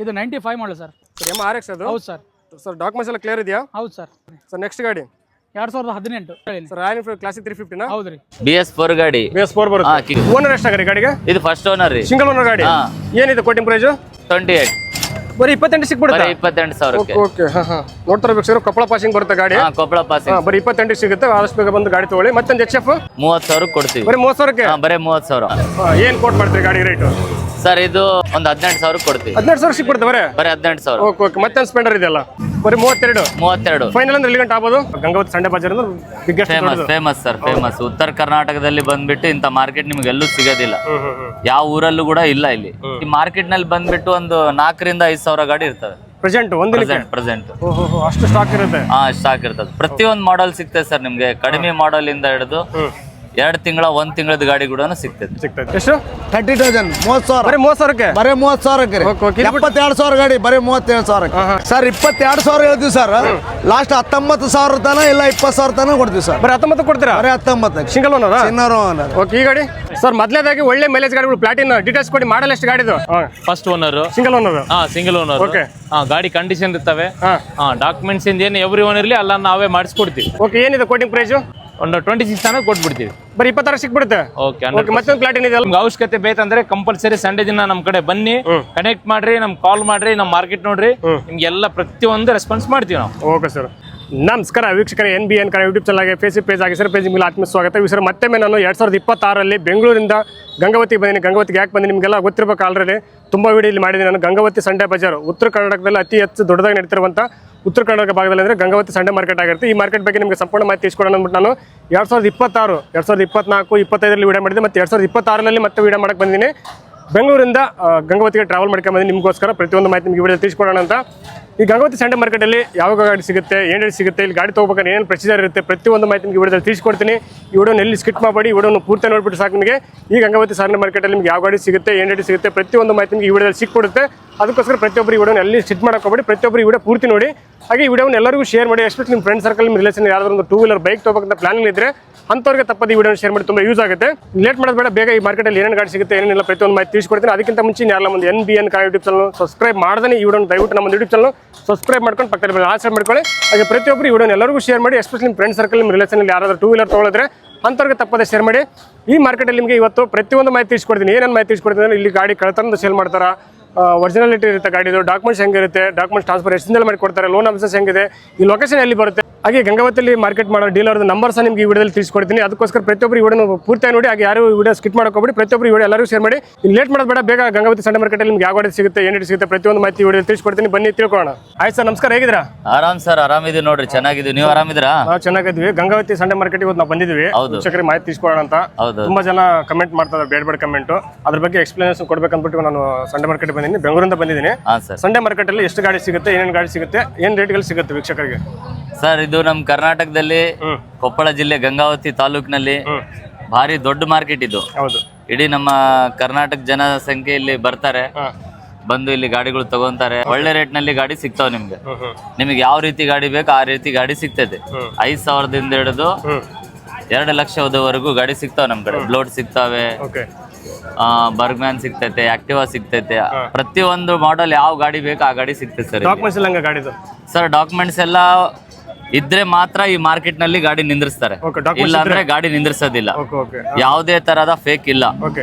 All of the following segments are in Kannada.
ಇದು 95 model sir. M R X ಅದು. ಹೌದು ಸರ್. ಸರ್ ಡಾಕ್ಯುಮೆಂಟ್ಸ್ ಎಲ್ಲ ಕ್ಲಿಯರ್ ಇದೆಯಾ? ಹೌದು ಸರ್. ಸರ್ ನೆಕ್ಸ್ಟ್ ಗಾಡಿ 2018 ಸರ್ ರಾಯಲ್ ಎನ್ಫೀಲ್ಡ್ ಕ್ಲಾಸಿಕ್ 350 ಹೌದ್ರಿ. BS4 ಗಾಡಿ. BS4 ಬರುತ್ತೆ. ಓನರ್ ಎಷ್ಟಾಗ್ರಿ ಗಾಡಿಗೆ? ಇದು ಫಸ್ಟ್ ಓನರ್ ರೀ. ಸಿಂಗಲ್ ಓನರ್ ಗಾಡಿ. ಏನಿದೆ ಕೋಟಿಂಗ್ ಪ್ರೈಸ್? 28. ಬರೀ 28 ಸಿಕ್ಬಿಡುತ್ತೆ. 28,000ಕ್ಕೆ. ಓಕೆ ನೋಡ್ತಾರೆ ಬೇಕು ಸರ್. ಕೊಪ್ಪಳ ಪಾಸಿಂಗ್ ಬರುತ್ತೆ ಗಾಡಿ. ಕೊಪ್ಪಳ ಪಾಸಿಂಗ್. ಬರೀ 28 ಸಿಗುತ್ತೆ. ಆದಷ್ಟು ಬೇಗ ಬಂದು ಗಾಡಿ ತಗೊಳ್ಳಿ. ಮತ್ತೊಂದು HF 30,000 ಕೊಡ್ತೀವಿ. ಬರೀ 30,000ಕ್ಕೆ? ಬರೀ 30,000. ಏನ್ ಕೋಟ್ ಮಾಡ್ತೀರಿ ಗಾಡಿ ರೇಟ್? ಸರ್ ಇದು ಒಂದು 18,000 ಕೊಡ್ತೀವಿ. 18,000 ಸಿಕ್ಬಿಡುತ್ತೆ ಬರೀ 18,000. ಓಕೆ ಮತ್ತೊಂದು ಸ್ಪೆಂಡರ್ ಇದೆಯಲ್ಲ ಬರೀ 32. ಫೈನಲ್ ಅಂದ್ರೆ ಎಲ್ಲಿ ಗಂಟೆ ಆಗ್ಬೋದು? ಗಂಗಾವತಿ ಸಂಡೆ ಬಜಾರ್ ಅಂದ್ರೆ ಬಿಗ್ಗೆಸ್ಟ್ ಫೇಮಸ್ ಸರ್. ಫೇಮಸ್ ಉತ್ತರ ಕರ್ನಾಟಕದಲ್ಲಿ ಬಂದ್ಬಿಟ್ಟು ಇಂಥ ಮಾರ್ಕೆಟ್ ನಿಮ್ಗೆ ಎಲ್ಲೂ ಸಿಗೋದಿಲ್ಲ. ಯಾವ ಊರಲ್ಲೂ ಕೂಡ ಇಲ್ಲ ಇಲ್ಲಿ. ಈ ಮಾರ್ಕೆಟ್ ನಲ್ಲಿ ಬಂದ್ಬಿಟ್ಟು ಒಂದು 4,000 to 5,000 ಗಾಡಿ ಇರ್ತವೆ ಪ್ರೆಸೆಂಟ್. ಪ್ರೆಸೆಂಟ್ ಅಷ್ಟು ಸ್ಟಾಕ್ ಇರುತ್ತೆ. ಸ್ಟಾಕ್ ಇರ್ತದೆ. ಪ್ರತಿಯೊಂದು ಮಾಡೆಲ್ ಸಿಗ್ತದೆ ಸರ್ ನಿಮ್ಗೆ. ಕಡಿಮೆ ಮಾಡೆಲ್ ಇಂದ ಹಿಡಿದು 2 ತಿಂಗಳ 1 ತಿಂಗಳದ ಗಾಡಿ ಕೂಡ ಸಿಗ್ತದೆ. ಎಷ್ಟು? 30,000 30,000 ಬರೀ 30,000ಕ್ಕೆ? ಬರೀ 30,000ಕ್ಕೆ 72,000 ಗಾಡಿ ಬರೀ 37,000 ಸರ್. 22,000 ಹೇಳ್ತೀವಿ ಸರ್. ಲಾಸ್ಟ್ 19,000 ತನ ಇಲ್ಲ 20,000 ತನ ಕೊಡ್ತೀವಿ ಸರ್. ಬರೀ 19 ಕೊಡ್ತೀರಾ? ಬರೀ 19 ಸಿಂಗಲ್ ಓನರ್. ಓಕೆ ಈ ಗಾಡಿ ಸರ್ ಮೊದಲನೇದಾಗಿ ಒಳ್ಳೆ ಮೈಲೇಜ್ ಗಾಡಿಗಳು ಪ್ಲಾಟಿನ್ ಡೀಟೇಲ್ಸ್ ಕೊಡಿ. ಮಾಡಲ್ ಎಷ್ಟು ಗಾಡಿದು? First owner. Single owner. Single owner. Okay ಗಾಡಿ ಕಂಡೀಷನ್ ಇರ್ತವೆ. ಡಾಕ್ಯುಮೆಂಟ್ಸ್ ಇಂದ ಏನು ಎವ್ರಿ ಒನ್ ಇರಲಿ ಎಲ್ಲ ನಾವೇ ಮಾಡಿಸ್ಕೊಡ್ತೀವಿ. ಓಕೆ ಏನಿದೆ ಕೋಟಿಂಗ್ ಪ್ರೈಸ್? ಒಂದು 26 ತನಕ ಕೊಟ್ಬಿಡ್ತೀವಿ. ಬರೀ 26 ಸಿಕ್ಬಿಡುತ್ತೆ. ಓಕೆ ಮತ್ತೊಂದು ಪ್ಲಾಟಿನ್ ಇದೆ. ನಿಮ್ಗೆ ಅವಶ್ಯಕತೆ ಬೇಕಂದ್ರೆ ಕಂಪಲ್ಸರಿ ಸಂಡೇ ದಿನ ನಮ್ ಕಡೆ ಬನ್ನಿ, ಕನೆಕ್ಟ್ ಮಾಡ್ರಿ, ನಮ್ ಕಾಲ್ ಮಾಡ್ರಿ, ನಮ್ ಮಾರ್ಕೆಟ್ ನೋಡ್ರಿ, ನಿಮ್ಗೆ ಎಲ್ಲ ಪ್ರತಿಯೊಂದು ರೆಸ್ಪಾನ್ಸ್ ಮಾಡ್ತೀವಿ ನಾವು. Okay sir. ನಮಸ್ಕಾರ ವೀಕ್ಷಕರ. NBN ಕನ್ನಡ ಯೂಟ್ಯೂಬ್ ಚಾನಲ್ ಆಗಿ ಫೇಸ್ಬುಕ್ ಪೇಜ್ ಆಗಿ ಸರ್ ಪೇಜ್ ನಿಮಗೆ ಆತ್ಮ ಸ್ವಾಗತ. ಸರ್ ಮತ್ತೊಮ್ಮೆ ನಾನು 2026 ಬೆಂಗಳೂರಿಂದ ಗಂಗಾವತಿಗೆ ಬಂದಿನಿ. ಗಂಗಾವತಿಗೆ ಯಾಕೆ ಬಂದಿನಿ ನಿಮಗೆಲ್ಲ ಗೊತ್ತಿರಬೇಕು. ಆಲ್ರೆಡಿ ತುಂಬ ವಿಡಿಯೋ ಇಲ್ಲಿ ಮಾಡಿದ್ದೀನಿ ನಾನು. ಗಂಗಾವತಿ ಸಂಡೆ ಬಜಾರ್ ಉತ್ತರ ಕರ್ನಾಟಕದಲ್ಲಿ ಅತಿ ಹೆಚ್ಚು ದೊಡ್ಡದಾಗಿ ನಡೀತಿರುವಂಥ ಉತ್ತರ ಕರ್ನಾಟಕ ಭಾಗದಲ್ಲಿ ಅಂದರೆ ಗಂಗಾವತಿ ಸಂಡೆ ಮಾರ್ಕೆಟ್ ಆಗಿರುತ್ತೆ. ಈ ಮಾರ್ಕೆಟ್ ಬಗ್ಗೆ ನಿಮಗೆ ಸಂಪೂರ್ಣ ಮಾಹಿತಿ ತಿಳಿಸ್ಕೊಡೋಣ ಅಂದ್ಬಿಟ್ಟು ನಾನು 2026, 2024, 2025 ವಿಡಿಯೋ ಮಾಡಿದ್ದೆ. ಮತ್ತು 2026 ಮತ್ತೆ ವಿಡಿಯೋ ಮಾಡಕ್ಕೆ ಬಂದಿದ್ದೀನಿ. ಬೆಂಗಳೂರಿಂದ ಗಂಗಾವತಿಗೆ ಟ್ರಾವೆಲ್ ಮಾಡ್ಕೊಂಡು ಬಂದು ನಿಮಗೋಸ್ಕರ ಪ್ರತಿಯೊಂದು ಮಾಹಿತಿ ನಿಮಗೆ ವಿಡಿಯೋ ತಿಳಿಸ್ಕೊಡೋಣ ಅಂತ. ಈ ಗಂಗಾವತಿ ಸಂಡೆ ಮಾರ್ಕೆಟಲ್ಲಿ ಯಾವ ಗಾಡಿ ಸಿಗುತ್ತೆ, ಏನು ರೇಟ್ ಸಿಗುತ್ತೆ, ಇಲ್ಲಿ ಗಾಡಿ ತೊಗೋಬೇಕಾದ್ರೆ ಏನೇನು ಪ್ರೊಸೀಜರ್ ಇರುತ್ತೆ, ಪ್ರತಿಯೊಂದು ಮಾಹಿತಿ ನಿಮಗೆ ವಿಡಿಯೋದಲ್ಲಿ ತಿಳಿಸ್ಕೊಡ್ತೀನಿ. ಈ ವಿಡಿಯೋನ ಎಲ್ಲಿ ಸ್ಕಿಪ್ ಮಾಡಬೇಡಿ. ಈ ವಿಡಿಯೋನ ಪೂರ್ತಿ ನೋಡ್ಬಿಟ್ಟು ಸಾಕು ನಿಮಗೆ. ಈ ಗಂಗಾವತಿ ಸಂಡೆ ಮಾರ್ಕೆಟಲ್ಲಿ ನಿಮಗೆ ಯಾವ ಗಾಡಿ ಸಿಗುತ್ತೆ, ಏನು ರೇಟ್ ಸಿಗುತ್ತೆ, ಪ್ರತಿಯೊಂದು ಮಾಹಿತಿ ನಿಮಗೆ ಈ ವಿಡಿಯೋದಲ್ಲಿ ಸಿಕ್ಕೊಡುತ್ತೆ. ಅದಕ್ಕೋಸ್ಕರ ಪ್ರತಿಯೊಬ್ಬರು ಈ ವಿಡಿಯೋನ ಎಲ್ಲಿ ಸ್ಕಿಪ್ ಮಾಡೋಕೋಬೇಡಿ. ಪ್ರತಿಯೊಬ್ಬರು ಈ ವಿಡಿಯೋ ಪೂರ್ತಿ ನೋಡಿ. ಹಾಗೆ ಈ ವಿಡಿಯೋನ ಎಲ್ಲರಿಗೂ ಶೇರ್ ಮಾಡಿ. ಎಸ್ಪೆಷಲಿ ನಿಮ್ಮ ಫ್ರೆಂಡ್ ಸರ್ಕಲ್, ನಿಮ್ಮ ರಿಲೇಷನ್ ಯಾರಾದರೂ ಒಂದು 2 ವೀಲರ್ ಬೈಕ್ ತೊಗೋಬೇಕಂತ ಪ್ಲಾನಿಂಗ್ ಇದ್ದರೆ ಅಂಥವ್ರಿಗೆ ತಪ್ಪದ ಈ ವಿಡಿಯೋನ ಶೇರ್ ಮಾಡಿ. ತುಂಬ ಯೂಸ್ ಆಗುತ್ತೆ. ಲೇಟ್ ಮಾಡೋದು ಬೇಡ. ಬೇಗ ಈ ಮಾರ್ಕೆಟಲ್ಲಿ ಏನೇನು ಗಾಡಿ ಸಿಗುತ್ತೆ, ಏನೇನಿಲ್ಲ ಪ್ರತಿಯೊಂದು ಮಾಹಿತಿ ತಿಳಿಸ್ಕೊಡ್ತೀನಿ. ಅದಕ್ಕಿಂತ ಮುಂಚೆ ಯಾರಲ್ಲ ಒಂದು NBN Kannada YouTube channel subscribe ಮಾಡ್ದೆ ಈ ವಿಡಿಯೋನ ದಯವಿಟ್ಟು ನಮ್ಮ ಯೂಟ್ಯೂಬ್ ಚಾನಲ್ ಸಬ್ಸ್ಕ್ರೈಬ್ ಮಾಡ್ಕೊಂಡು ಪಕ್ಕದಲ್ಲಿ ಆನ್ಸರ್ ಮಾಡ್ಕೊಳ್ಳಿ. ಹಾಗೆ ಪ್ರತಿಯೊಬ್ಬರು ಈ ವಿಡಿಯೋನ ಎಲ್ಲರಿಗೂ ಶೇರ್ ಮಾಡಿ. ಎಸ್ಪೆಷಲಿ ನಿಮ್ಮ ಫ್ರೆಂಡ್ ಸರ್ಕಲ್, ನಿಮ್ಮ ರಿಲೇಷನಲ್ಲಿ ಯಾರಾದರೂ 2 ವೀಲರ್ ತೊಗೊಳಿದ್ರೆ ಅಂಥವ್ರಿಗೆ ತಪ್ಪದೆ ಶೇರ್ ಮಾಡಿ. ಈ ಮಾರ್ಕೆಟಲ್ಲಿ ನಿಮಗೆ ಇವತ್ತು ಪ್ರತಿಯೊಂದು ಮಾಹಿತಿ ತಿಳಿಸ್ಕೊಡ್ತೀನಿ. ಏನೇನು ಮಾಹಿತಿ ತಿಳಿಸ್ಕೊಡ್ತೀನಿ ಅಂದರೆ ಇಲ್ಲಿ ಗಾಡಿ ಕಳ್ತನದ ಸೇಲ್ ಮಾಡ್ತಾರೆ, ಒರಿಜಿನಾಲಿಟಿ ಇರುತ್ತೆ ಗಾಡಿದು, ಡಾಕ್ಯುಮೆಂಟ್ಸ್ ಹೆಂಗಿರುತ್ತೆ, ಡಾಕ್ಯುಮೆಂಟ್ಸ್ ಟ್ರಾನ್ಸ್ಫರ್ ಎಷ್ಟಿಂದ ಮಾಡಿ ಕೊಡ್ತಾರೆ, ಲೋನ್ ಆಫೀಸಸ್ ಹೆಂಗಿದೆ, ಈ ಲೊಕೇಶನ್ ಎಲ್ಲಿ ಬರುತ್ತೆ, ಹಾಗೆ ಗಂಗಾವತಿಯಲ್ಲಿ ಮಾರ್ಕೆಟ್ ಮಾಡೋ ಡೀಲರ್ದು ನಂಬರ್ಸ್ ನಿಮಗೆ ಈ ವಿಡಿಯೋದಲ್ಲಿ ತಿಳಿಸ್ಕೊಡ್ತೀನಿ. ಅದಕ್ಕೋಸ್ಕರ ಪ್ರತಿಯೊಬ್ಬರು ಈ ವಿಡಿಯೋ ಪೂರ್ತಿ ನೋಡಿ. ಹಾಗೆ ಯಾರು ವಿಡಿಯೋ ಸ್ಕಿಪ್ ಮಾಡ್ಕೋಬೇಡಿ. ಪ್ರತಿಯೊಬ್ಬರು ಈ ವಿಡಿಯೋ ಎಲ್ಲರಿಗೂ ಶೇರ್ ಮಾಡಿ. ಇಲ್ಲಿ ಲೇಟ್ ಮಾಡೋದು ಬೇಡ. ಬೇಗ ಗಂಗಾವತಿ ಸಂಡೆ ಮಾರ್ಕೆಟಲ್ಲಿ ನಿಮ್ಗೆ ಯಾವ ಗಾಡಿ ಸಿಗುತ್ತೆ, ಏನು ಸಿಗುತ್ತೆ, ಪ್ರತಿಯೊಂದು ಮಾಹಿತಿ ವಿಡಿಯೋ ತಿಳಿಸ್ಕೊಡ್ತೀನಿ. ಬನ್ನಿ ತಿಳ್ಕೊಳ್ಳೋಣ. ಆಯ್ತು ಸರ್, ನಮಸ್ಕಾರ. ಹೇಗಿದ್ದೀರಾ? ಆರಾಮ್ ಸರ್. ಆರಾಮಿದ್ದೀವಿ ನೋಡ್ರಿ. ಚೆನ್ನಾಗಿದ್ದೀವಿ. ನೀವು ಆರಾಮಿದ್ದೀರಾ? ನಾವು ಚೆನ್ನಾಗಿದ್ವಿ. ಗಂಗಾವತಿ ಸಂಡೆ ಮಾರ್ಕೆಟ್ ಇವತ್ತು ನಾವು ಬಂದಿದ್ವಿ ವೀಕ್ಷಕರಿಗೆ ಮಾಹಿತಿ ತಿಳಿಸ್ಕೊಳ್ಳೋಣ ಅಂತ. ತುಂಬಾ ಜನ ಕಮೆಂಟ್ ಮಾಡ್ತಾರೆ, ಬೇಡ ಕಮೆಂಟ್. ಅದ್ರ ಬಗ್ಗೆ ಎಕ್ಸ್ಪ್ಲನೇಷನ್ ಕೊಡ್ಬೇಕಂದ್ಬಿಟ್ಟು ನಾನು ಸಂಡೆ ಮಾರ್ಕೆಟ್ ಬಂದಿದ್ದೀನಿ. ಬೆಂಗಳೂರಿಂದ ಬಂದಿದ್ದೀನಿ. ಸಂಡೆ ಮಾರ್ಕೆಟ್ ಅಲ್ಲಿ ಎಷ್ಟು ಗಾಡಿ ಸಿಗುತ್ತೆ, ಏನೇನು ಗಾಡಿ ಸಿಗುತ್ತೆ, ಏನ್ ರೇಟ್ಗಳು ಸಿಗುತ್ತೆ ವೀಕ್ಷಕರಿಗೆ? ಸರ್ ಇದು ನಮ್ಮ ಕರ್ನಾಟಕದಲ್ಲಿ ಕೊಪ್ಪಳ ಜಿಲ್ಲೆ ಗಂಗಾವತಿ ತಾಲೂಕಿನಲ್ಲಿ ಭಾರಿ ದೊಡ್ಡ ಮಾರ್ಕೆಟ್ ಇದು. ಹೌದು. ಇಡೀ ನಮ್ಮ ಕರ್ನಾಟಕ ಜನಸಂಖ್ಯೆ ಇಲ್ಲಿ ಬರ್ತಾರೆ, ಬಂದು ಇಲ್ಲಿ ಗಾಡಿಗಳು ತಗೊಂತಾರೆ. ಒಳ್ಳೆ ರೇಟ್ ನಲ್ಲಿ ಗಾಡಿ ಸಿಗ್ತಾವ ನಿಮ್ಗೆ. ನಿಮಗೆ ಯಾವ ರೀತಿ ಗಾಡಿ ಬೇಕು ಆ ರೀತಿ ಗಾಡಿ ಸಿಗ್ತದೆ. 5,000ದಿಂದ ಹಿಡಿದು 2 ಲಕ್ಷದವರೆಗೂ ಗಾಡಿ ಸಿಗ್ತಾವ ನಮ್ ಕಡೆ. ಬ್ಲೋಡ್ ಸಿಗ್ತಾವೆ, ಬರ್ಗ್ಮ್ಯಾನ್ ಸಿಗ್ತೈತೆ, ಆಕ್ಟಿವಾ ಸಿಗ್ತೈತೆ. ಪ್ರತಿಯೊಂದು ಮಾಡೆಲ್ ಯಾವ ಗಾಡಿ ಬೇಕು ಆ ಗಾಡಿ ಸಿಗ್ತೈತೆ ಸರ್. ಸರ್ ಡಾಕ್ಯುಮೆಂಟ್ಸ್ ಎಲ್ಲ ಇದ್ರೆ ಮಾತ್ರ ಈ ಮಾರ್ಕೆಟ್ ನಲ್ಲಿ ಗಾಡಿ ನಿಂದ್ರಿಸ್ತಾರೆ. ಇಲ್ಲ ಅಂದ್ರೆ ಗಾಡಿ ನಿಂದ್ರಿಸೋದಿಲ್ಲ. ಯಾವುದೇ ತರಹದ ಫೇಕ್ ಇಲ್ಲ.